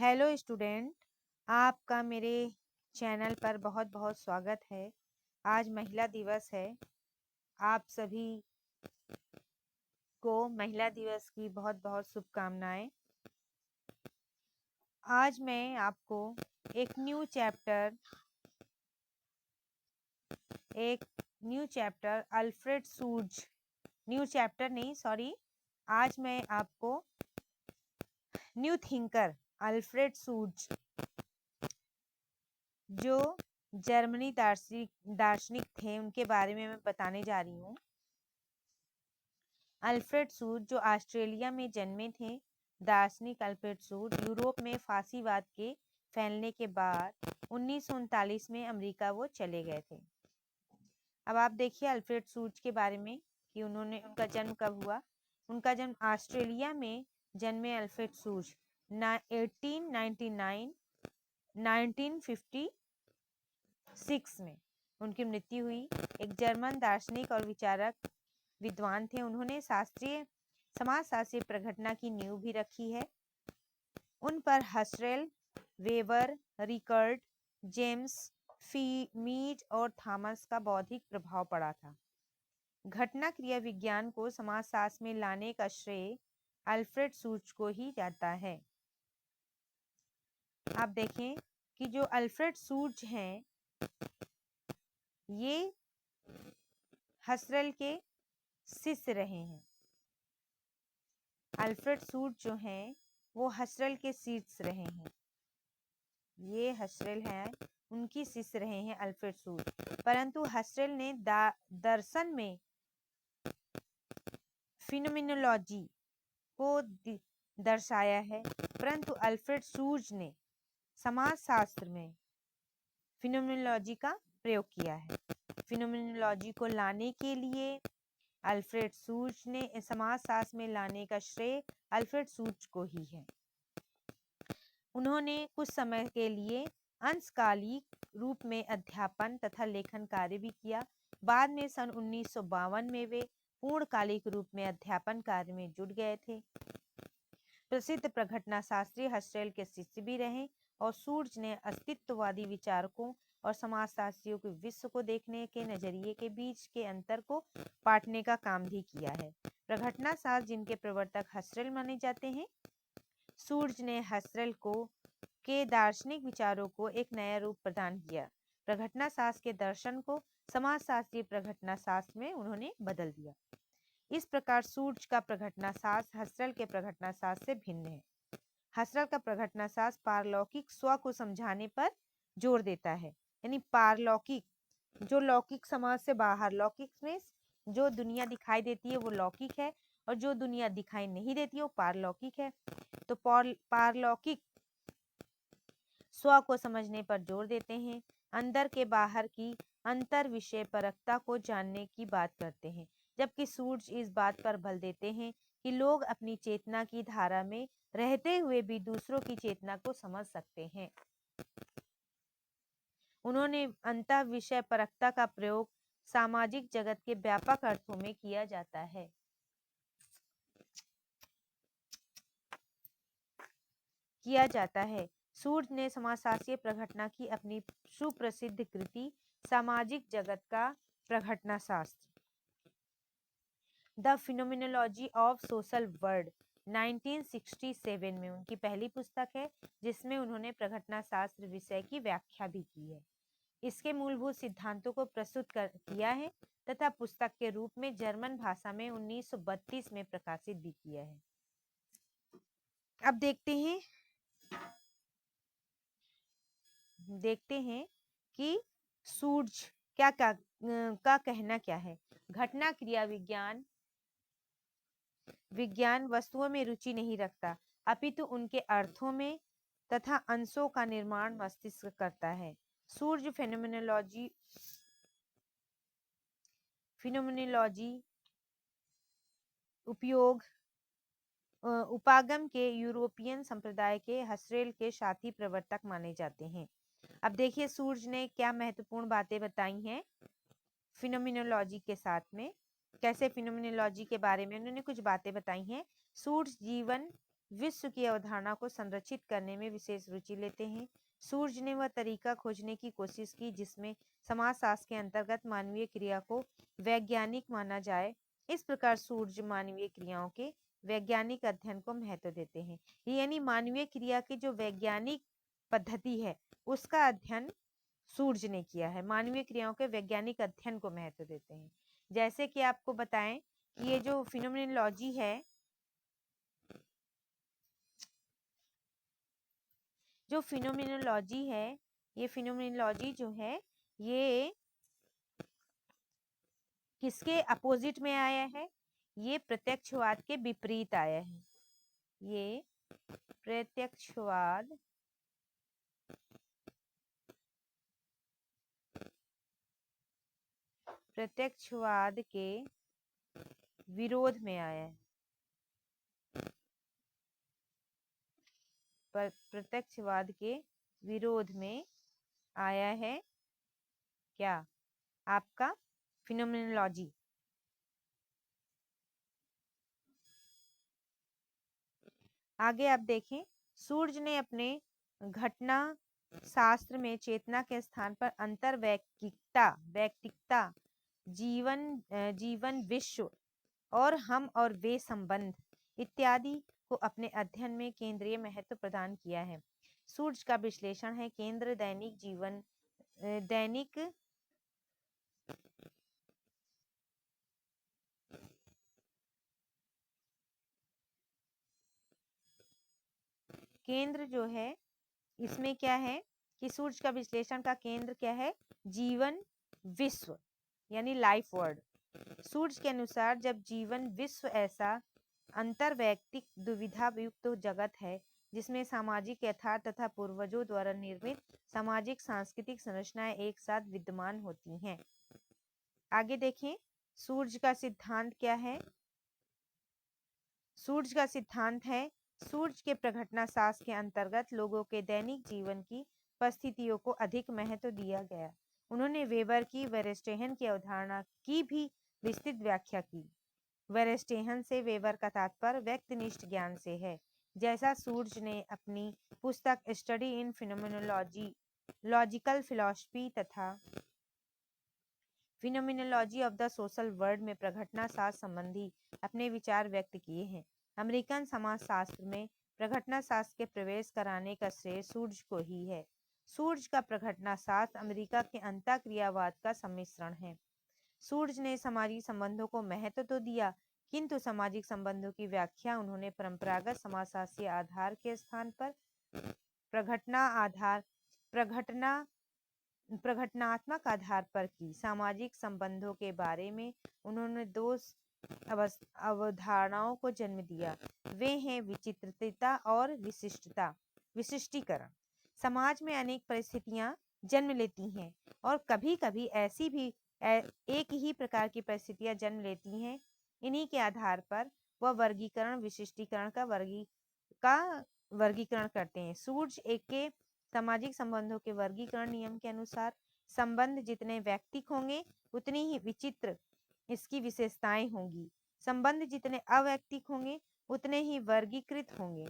Hello student, आपका मेरे channel पर बहुत बहुत स्वागत है। आज महिला दिवस है। आप सभी को महिला दिवस की बहुत बहुत शुभकामनाएं। आज मैं आपको एक न्यू चैप्टर अल्फ्रेड सूज न्यू चैप्टर नहीं सॉरी आज मैं आपको न्यू थिंकर अल्फ्रेड सूज जो जर्मनी दार्शनिक थे उनके बारे में मैं बताने जा रही हूँ। अल्फ्रेड सूज जो ऑस्ट्रेलिया में जन्मे थे। दार्शनिक अल्फ्रेड सूज यूरोप में फांसीवाद के फैलने के बाद 1939 में अमेरिका वो चले गए थे। अब आप देखिए अल्फ्रेड सूज के बारे में कि उनका जन्म कब हुआ। उनका जन्म ऑस्ट्रेलिया में जन्मे अल्फ्रेड सूज 1899 1956 में उनकी मृत्यु हुई। एक जर्मन दार्शनिक और विचारक विद्वान थे। उन्होंने शास्त्रीय समाजशास्त्रीय प्रघटना की नींव भी रखी है। उन पर हसरेल, वेबर, रिकर्ड, जेम्स, मीड और थॉमस का बौद्धिक प्रभाव पड़ा था। घटना क्रिया विज्ञान को समाजशास्त्र में लाने का श्रेय अल्फ्रेड सूज को ही जाता है। आप देखें कि जो अल्फ्रेड सूज हैं ये हसरेल के शिष्य रहे हैं। अल्फ्रेड सूज जो हैं वो हसरेल के शिष्य रहे हैं। ये हसरेल हैं उनकी शिष्य रहे हैं अल्फ्रेड सूज। परंतु हसरेल ने दर्शन में फिनोमिनोलॉजी को दर्शाया है, परंतु अल्फ्रेड सूज ने समाजशास्त्र में फिनोमिनोलॉजी का प्रयोग किया है। फिनोमिनोलॉजी को लाने के लिए अल्फ्रेड सूज ने समाजशास्त्र में लाने का श्रेय अल्फ्रेड सूज को ही है। उन्होंने कुछ समय के लिए अंशकालिक रूप में अध्यापन तथा लेखन कार्य भी किया। बाद में सन 1952 में वे पूर्णकालिक रूप में अध्यापन कार्य में जुट गए थे। प्रसिद्ध प्रघटना शास्त्री हसरेल के शिष्य भी रहे और सूज ने अस्तित्ववादी विचारकों और समाजशास्त्रियों के विश्व को देखने के नजरिए के बीच के अंतर को पाटने का काम भी किया है। प्रघटना शास्त्र जिनके प्रवर्तक हसरेल माने जाते हैं। सूज ने हसरेल के दार्शनिक विचारों को एक नया रूप प्रदान किया। प्रघटना शास्त्र के दर्शन को समाजशास्त्रीय प्रघटना शास्त्र में उन्होंने बदल दिया। इस प्रकार सूज का प्रघटना शास्त्र हसरेल के प्रघटना शास्त्र से भिन्न है। हसरेल का प्रघटना शास्त्र पारलौकिक स्व को समझाने पर जोर देता है, यानी पारलौकिक जो लौकिक समाज से बाहर, लौकिक में जो दुनिया दिखाई देती है वो लौकिक है और जो दुनिया दिखाई नहीं देती है वो पारलौकिक है। तो पारलौकिक स्व को समझने पर जोर देते हैं, अंदर के बाहर की अंतर विषय परकता को जानने की बात करते हैं, जबकि सूज इस बात पर बल देते हैं कि लोग अपनी चेतना की धारा में रहते हुए भी दूसरों की चेतना को समझ सकते हैं। उन्होंने अंतर विषय परकता का प्रयोग सामाजिक जगत के व्यापक अर्थों में किया जाता है। सूज ने समाजशास्त्रीय प्रघटना की अपनी सुप्रसिद्ध कृति सामाजिक जगत का प्रघटना शास्त्र the phenomenology of social world 1967 में उनकी पहली पुस्तक है, जिसमें उन्होंने प्रघटना शास्त्र विषय की व्याख्या भी की है। इसके मूलभूत सिद्धांतों को प्रस्तुत किया है तथा पुस्तक के रूप में जर्मन भाषा में 1932 में प्रकाशित भी किया है। अब देखते हैं कि सूज का कहना क्या है। घटना क्रिया विज्ञान वस्तुओं में रुचि नहीं रखता, अपितु उनके अर्थों में तथा अंशों का निर्माण मस्तिष्क करता है। सूज फिनोमिनोलॉजी उपागम के यूरोपियन संप्रदाय के हसरेल के साथी प्रवर्तक माने जाते हैं। अब देखिए सूज ने क्या महत्वपूर्ण बातें बताई हैं फिनोमिनोलॉजी के साथ में। कैसे फिनोमिनोलॉजी के बारे में उन्होंने कुछ बातें बताई हैं। सूज जीवन विश्व की अवधारणा को संरक्षित करने में विशेष रुचि लेते हैं। सूर्य ने वह तरीका खोजने की कोशिश की जिसमें समाजशास्त्र के अंतर्गत मानवीय क्रिया को वैज्ञानिक माना जाए। इस प्रकार सूर्य मानवीय क्रियाओं के वैज्ञानिक अध्ययन को महत्व देते हैं। यानी मानवीय क्रिया की जो वैज्ञानिक पद्धति है उसका अध्ययन सूर्य ने किया है। मानवीय क्रियाओं के वैज्ञानिक अध्ययन को महत्व देते हैं। जैसे कि आपको बताएं कि ये जो फिनोमिनोलॉजी है, ये फिनोमिनोलॉजी जो है ये किसके अपोजिट में आया है? ये प्रत्यक्षवाद के विपरीत आया है। ये प्रत्यक्षवाद के विरोध में आया है। प्रत्यक्षवाद के विरोध में आया है क्या? आपका फिनोमिनोलॉजी। आगे आप देखें, सूर्य ने अपने घटना शास्त्र में चेतना के स्थान पर वैयक्तिकता, जीवन विश्व और हम और वे संबंध इत्यादि को अपने अध्ययन में केंद्रीय महत्व प्रदान किया है। सूर्य का विश्लेषण है केंद्र दैनिक केंद्र जो है इसमें क्या है कि सूर्य का विश्लेषण का केंद्र क्या है? जीवन विश्व यानी लाइफ वर्ड। सूर्य के अनुसार जब जीवन विश्व ऐसा अंतरवैयक्तिक दुविधा युक्त जगत है जिसमें सामाजिक यथार्थ तथा पूर्वजों द्वारा निर्मित सामाजिक सांस्कृतिक संरचनाएं एक साथ विद्यमान होती हैं। आगे देखें, सूर्य का सिद्धांत क्या है? सूर्य का सिद्धांत है सूर्य के प्रघटना शास्त्र के अंतर्गत लोगों के दैनिक जीवन की परिस्थितियों को अधिक महत्व दिया गया। उन्होंने वेबर की वेरेस्टेहन की अवधारणा की भी विस्तृत व्याख्या की। वेरेस्टेहन से वेबर का तात्पर्य व्यक्तिनिष्ठ ज्ञान से है। जैसा सूर्य ने अपनी पुस्तक study in phenomenology, logical philosophy तथा phenomenology of the social world में प्रघटना शास्त्र संबंधी अपने विचार व्यक्त किए हैं। अमेरिकन समाजशास्त्र में प्रघटना शास्त्र के प्रवेश कराने का श्रेय सूर्य को ही है। सूर्य का प्रघटना शास्त्र अमेरिका के अंतःक्रियावाद का सम्मिश्रण है। सूर्य ने सामाजिक संबंधों को महत्व तो दिया, किंतु सामाजिक संबंधों की व्याख्या उन्होंने परंपरागत समाजशास्त्रीय आधार के स्थान पर प्रघटनात्मक आधार पर की। सामाजिक संबंधों के बारे में उन्होंने दो अवधारणाओं को जन्म दिया। वे हैं विचित्रता और विशिष्टीकरण। समाज में अनेक परिस्थितियां जन्म लेती हैं और कभी कभी ऐसी भी एक ही प्रकार की परिस्थितियां जन्म लेती हैं। इन्हीं के आधार पर वह वर्गीकरण विशिष्टीकरण का वर्गीकरण करते हैं। सूर्य एक के सामाजिक संबंधों के वर्गीकरण नियम के अनुसार संबंध जितने वैयक्तिक होंगे उतनी ही विचित्र इसकी विशेषताएं होंगी। संबंध जितने अवैयक्तिक होंगे उतने ही वर्गीकृत होंगे।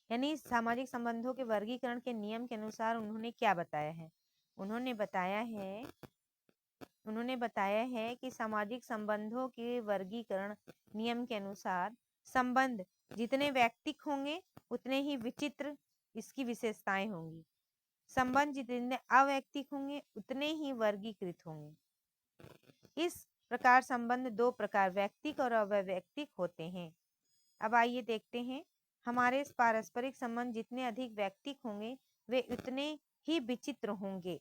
यानी सामाजिक संबंधों के वर्गीकरण के नियम के अनुसार उन्होंने क्या बताया है? उन्होंने बताया है कि सामाजिक संबंधों के वर्गीकरण नियम के अनुसार संबंध जितने वैयक्तिक होंगे उतने ही विचित्र इसकी विशेषताएं होंगी। संबंध जितने अवैयक्तिक होंगे उतने ही वर्गीकृत होंगे। इस प्रकार संबंध दो प्रकार वैयक्तिक और अवैयक्तिक होते हैं। अब आइए देखते हैं, हमारे पारस्परिक संबंध जितने अधिक वैयक्तिक होंगे वे उतने ही विचित्र होंगे।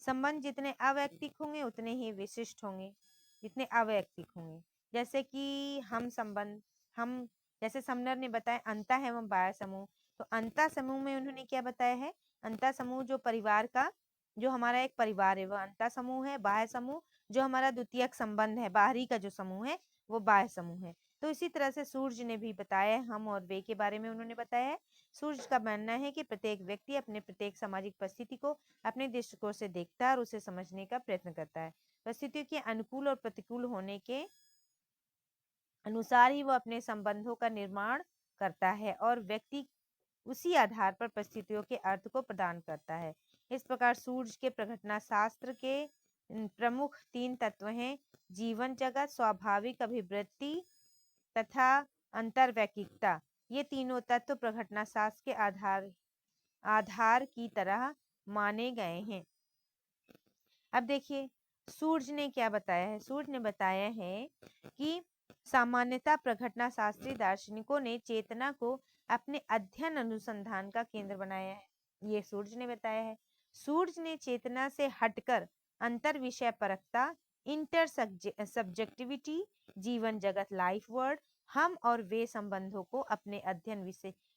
संबंध जितने अवैयक्तिक होंगे उतने ही विशिष्ट होंगे जितने अवैयक्तिक होंगे। जैसे कि जैसे समनर ने बताया अंतः एवं बाह्य समूह, तो अंतः समूह में उन्होंने क्या बताया है? अंतः समूह जो परिवार का जो हमारा एक परिवार है वह अंतः समूह है। बाह्य समूह जो हमारा द्वितीयक संबंध है, बाहरी का जो समूह है वो बाह्य समूह है। तो इसी तरह से सूर्य ने भी बताया हम और वे के बारे में उन्होंने बताया है। सूर्य का मानना है कि प्रत्येक व्यक्ति अपने प्रत्येक सामाजिक परिस्थिति को अपने दृष्टिकोण से देखता है और उसे समझने का प्रयत्न करता है। परिस्थितियों के अनुकूल और प्रतिकूल होने के अनुसार ही वो अपने संबंधों का निर्माण करता है और व्यक्ति उसी आधार पर परिस्थितियों के अर्थ को प्रदान करता है। इस प्रकार सूर्य के प्रघटना शास्त्र के प्रमुख 3 तत्व हैं: जीवन जगत, स्वाभाविक अभिवृत्ति तथा अंतर्वैयक्तिकता। ये तीनों तत्व प्रघटना शास्त्र के आधार की तरह माने गए हैं। अब देखिए सूर्य ने क्या बताया है। सूर्य ने बताया है कि सामान्यतः प्रघटना शास्त्री दार्शनिकों ने चेतना को अपने अध्ययन अनुसंधान का केंद्र बनाया है। ये सूर्य ने बताया है। सूर्य ने चेतना से हटकर अंतर विषय परकता, इंटर सब्जेक्टिविटी, जीवन जगत लाइफ वर्ड, हम और वे संबंधों को अपने अध्ययन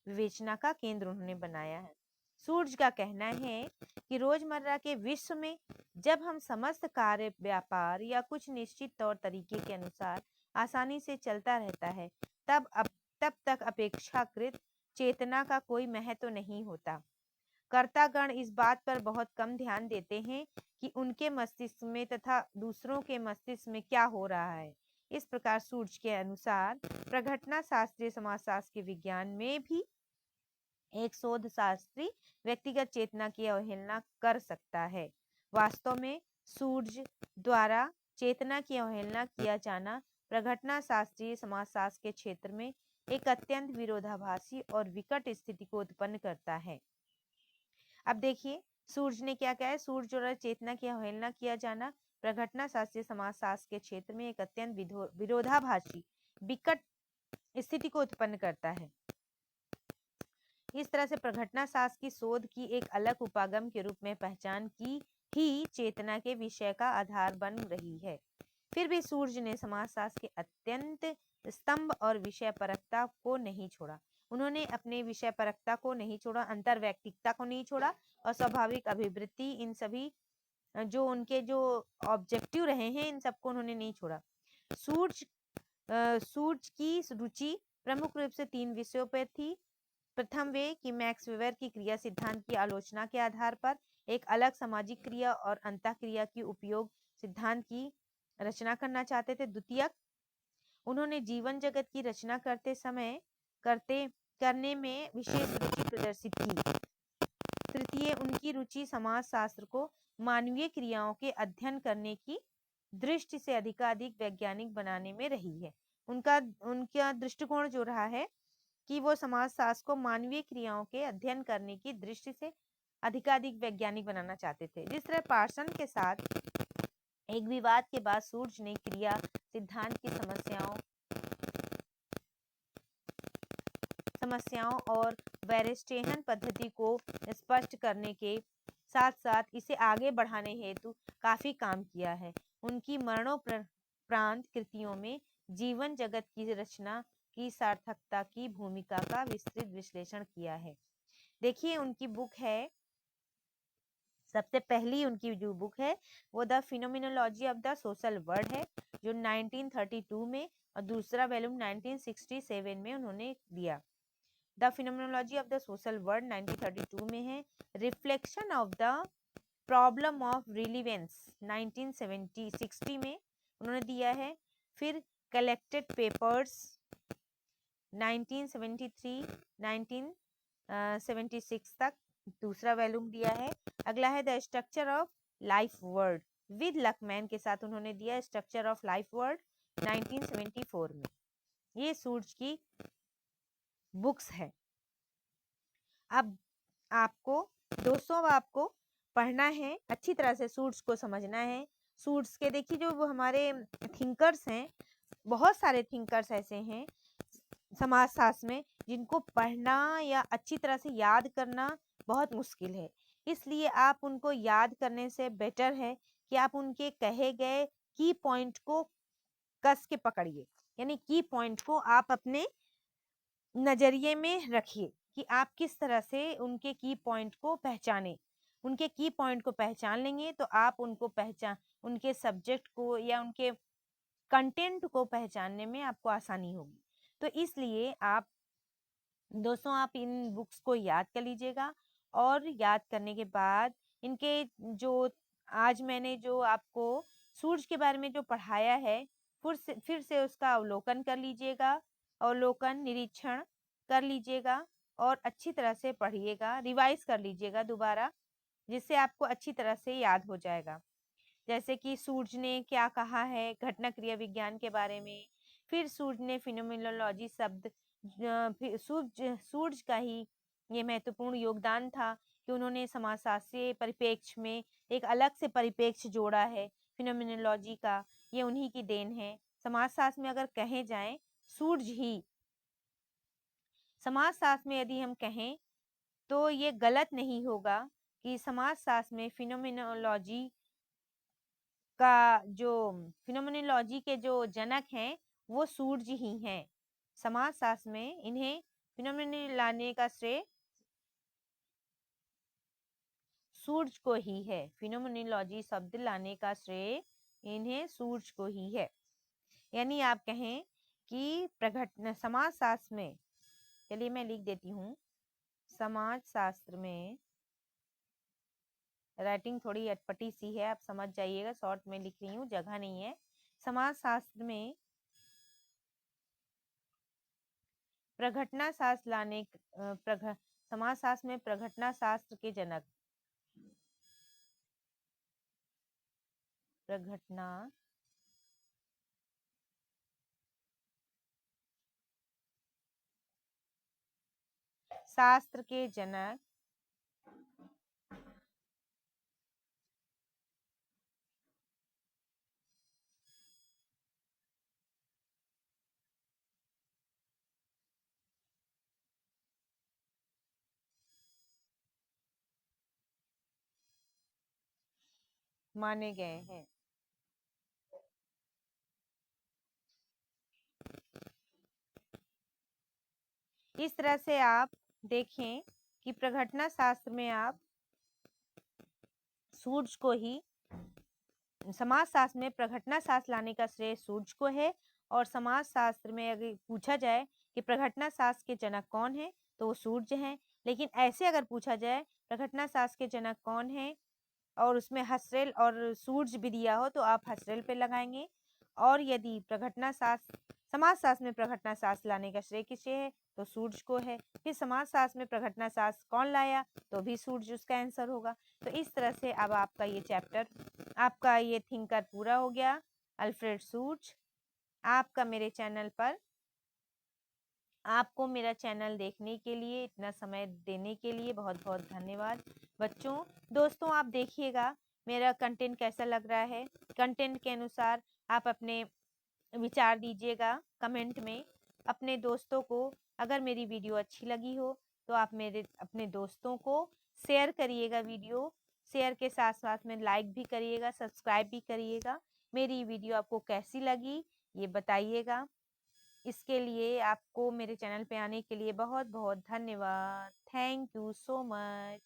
विवेचना का केंद्र उन्होंने बनाया है। सूर्य का कहना है कि रोजमर्रा के विश्व में जब हम समस्त कार्य, व्यापार या कुछ निश्चित तौर तरीके के अनुसार आसानी से चलता रहता है, तब तक अपेक्षाकृत चेतना का कोई महत्व नहीं होता। कर्तागण इस बात पर बहुत कम ध्यान देते हैं कि उनके मस्तिष्क में तथा दूसरों के मस्तिष्क में क्या हो रहा है। इस प्रकार सूर्य के अनुसार प्रघटना शास्त्रीय समाजशास्त्र के विज्ञान में भी एक शोध शास्त्री व्यक्तिगत चेतना की अवहेलना कर सकता है। वास्तव में सूर्य द्वारा चेतना की अवहेलना किया जाना प्रघटना शास्त्रीय समाजशास्त्र के क्षेत्र में एक अत्यंत विरोधाभासी और विकट स्थिति को उत्पन्न करता है। अब देखिए सूर्य ने क्या कहा है। सूर्य द्वारा चेतना की अवहेलना किया जाना प्रघटना शास्त्रीय समाजशास्त्र के क्षेत्र में एक अत्यंत विरोधाभासी विकट स्थिति को उत्पन्न करता है। इस तरह से प्रघटना शास्त्र की शोध की एक अलग उपागम के रूप में पहचान की ही चेतना के विषय का आधार बन रही है। फिर भी सूर्य ने समाजशास्त्र के अत्यंत स्तंभ और विषय परकता को नहीं छोड़ा। उन्होंने अपने विषय परकता को नहीं छोड़ा, अंतर्वैयक्तिकता को नहीं छोड़ा और स्वाभाविक अभिवृत्ति, इन सभी जो उनके जो ऑब्जेक्टिव रहे हैं, इन सबको उन्होंने नहीं छोड़ा। सूर्य की रुचि प्रमुख रूप से 3 विषयों पर थी। प्रथम वे कि मैक्स वेबर की क्रिया सिद्धांत की आलोचना के आधार पर एक अलग सामाजिक क्रिया और अंतःक्रिया की उपयोग सिद्धांत की रचना करना चाहते थे। द्वितीय, उन्होंने जीवन जगत की रचना करने में विशेष रुचि प्रदर्शित की। तृतीय, उनकी रुचि समाज शास्त्र को मानवीय क्रियाओं के अध्ययन करने की दृष्टि से अधिकाधिक वैज्ञानिक बनाने में रही है। उनका दृष्टिकोण जो रहा है कि वो समाज शास्त्र को मानवीय क्रियाओं के अध्ययन करने की दृष्टि से अधिकाधिक वैज्ञानिक बनाना चाहते थे। जिस तरह पार्सन के साथ एक विवाद के बाद सूर्य ने क्रिया सिद्धांत की समस्याओं और वेरेस्टेहन पद्धति को स्पष्ट करने के साथ साथ इसे आगे बढ़ाने हेतु काफी काम किया है। उनकी मरणोपरांत कृतियों में जीवन जगत की रचना की सार्थकता की भूमिका का विस्तृत विश्लेषण किया है। देखिए उनकी बुक है, सबसे पहली उनकी जो बुक है वो the phenomenology of the social world है, जो 1932 में, और दूसरा वॉल्यूम 1967 में उन्होंने दिया। The phenomenology of the social world 1932 में है। Reflection of the problem of relevance 1960 में उन्होंने दिया है। फिर कलेक्टेड पेपर्स 1973 1976 तक दूसरा वॉल्यूम दिया है। अगला है the structure of life world with लकमैन के साथ उन्होंने दिया स्ट्रक्चर ऑफ लाइफ वर्ल्ड 1974 में। ये सूर्य की बुक्स है। अब आपको दोस्तों आपको पढ़ना है, अच्छी तरह से सूर्य को समझना है। सूर्य के देखिए जो वो हमारे थिंकर्स हैं, बहुत सारे थिंकर्स ऐसे हैं समाजशास्त्र में जिनको पढ़ना या अच्छी तरह से याद करना बहुत मुश्किल है। इसलिए आप उनको याद करने से बेटर है कि आप उनके कहे गए की पॉइंट को कस के पकड़िए, यानी की पॉइंट को आप अपने नजरिए में रखिए कि आप किस तरह से उनके की पॉइंट को पहचाने। उनके की पॉइंट को पहचान लेंगे तो आप उनके सब्जेक्ट को या उनके कंटेंट को पहचानने में आपको आसानी होगी। तो इसलिए आप दोस्तों आप इन बुक्स को याद कर लीजिएगा और याद करने के बाद इनके जो आज मैंने जो आपको सूर्य के बारे में जो पढ़ाया है फिर से उसका अवलोकन कर लीजिएगा, अवलोकन निरीक्षण कर लीजिएगा और अच्छी तरह से पढ़िएगा, रिवाइज कर लीजिएगा दोबारा, जिससे आपको अच्छी तरह से याद हो जाएगा। जैसे कि सूर्य ने क्या कहा है घटना क्रिया विज्ञान के बारे में, फिर सूर्य ने फिनोमिनोलॉजी शब्द, फिर सूर्य का ही ये महत्वपूर्ण योगदान था कि उन्होंने समाजशास्त्रीय परिप्रेक्ष्य में एक अलग से परिप्रेक्ष्य जोड़ा है फिनोमिनोलॉजी का, ये उन्हीं की देन है। समाजशास्त्र में अगर कहे जाए सूर्य ही, समाजशास्त्र में यदि हम कहें तो ये गलत नहीं होगा कि समाजशास्त्र में फिनोमिनोलॉजी का जो फिनोमिनोलॉजी के जो जनक हैं वो सूर्य ही हैं। समाजशास्त्र में इन्हें फिनोमिना लाने का श्रेय सूर्य को ही है। फिनोमिनोलॉजी शब्द लाने का श्रेय इन्हें सूर्य को ही है। यानी आप कहें कि प्रघटना समाजशास्त्र में, चलिए मैं लिख देती हूँ, समाजशास्त्र में, राइटिंग थोड़ी अटपटी सी है, आप समझ जाइएगा, शॉर्ट में लिख रही हूँ, जगह नहीं है। समाजशास्त्र में प्रघटना शास्त्र लाने समाजशास्त्र में प्रघटना शास्त्र के जनक, प्रघटना शास्त्र के जनक माने गए हैं। इस तरह से आप देखें कि प्रघटना शास्त्र में आप सूर्य को ही, समाजशास्त्र में प्रघटना शास्त्र लाने का श्रेय सूर्य को है, और समाजशास्त्र में अगर पूछा जाए कि प्रघटना शास्त्र के जनक कौन है तो वो सूर्य हैं। लेकिन ऐसे अगर पूछा जाए प्रघटना शास्त्र के जनक कौन है और उसमें हसरेल और सूर्य भी दिया हो तो आप हसरेल पे लगाएंगे। और यदि प्रघटना शास्त्र, समाजशास्त्र में प्रघटना शास्त्र लाने का श्रेय किसे है तो सूर्य को है। फिर समाजशास्त्र में प्रघटना शास्त्र कौन लाया तो भी सूर्य उसका आंसर होगा। तो इस तरह से अब आपका ये चैप्टर, आपका ये थिंकर पूरा हो गया। अल्फ्रेड सूर्य। आपका मेरे चैनल पर, आपको मेरा चैनल देखने के लिए, इतना समय देने के लिए बहुत बहुत धन्यवाद। बच्चों, दोस्तों, आप देखिएगा मेरा कंटेंट कैसा लग रहा है। कंटेंट के अनुसार आप अपने विचार दीजिएगा कमेंट में। अपने दोस्तों को, अगर मेरी वीडियो अच्छी लगी हो तो आप मेरे अपने दोस्तों को शेयर करिएगा वीडियो। शेयर के साथ साथ में लाइक भी करिएगा, सब्सक्राइब भी करिएगा। मेरी वीडियो आपको कैसी लगी ये बताइएगा। इसके लिए आपको मेरे चैनल पे आने के लिए बहुत बहुत धन्यवाद। Thank you so much.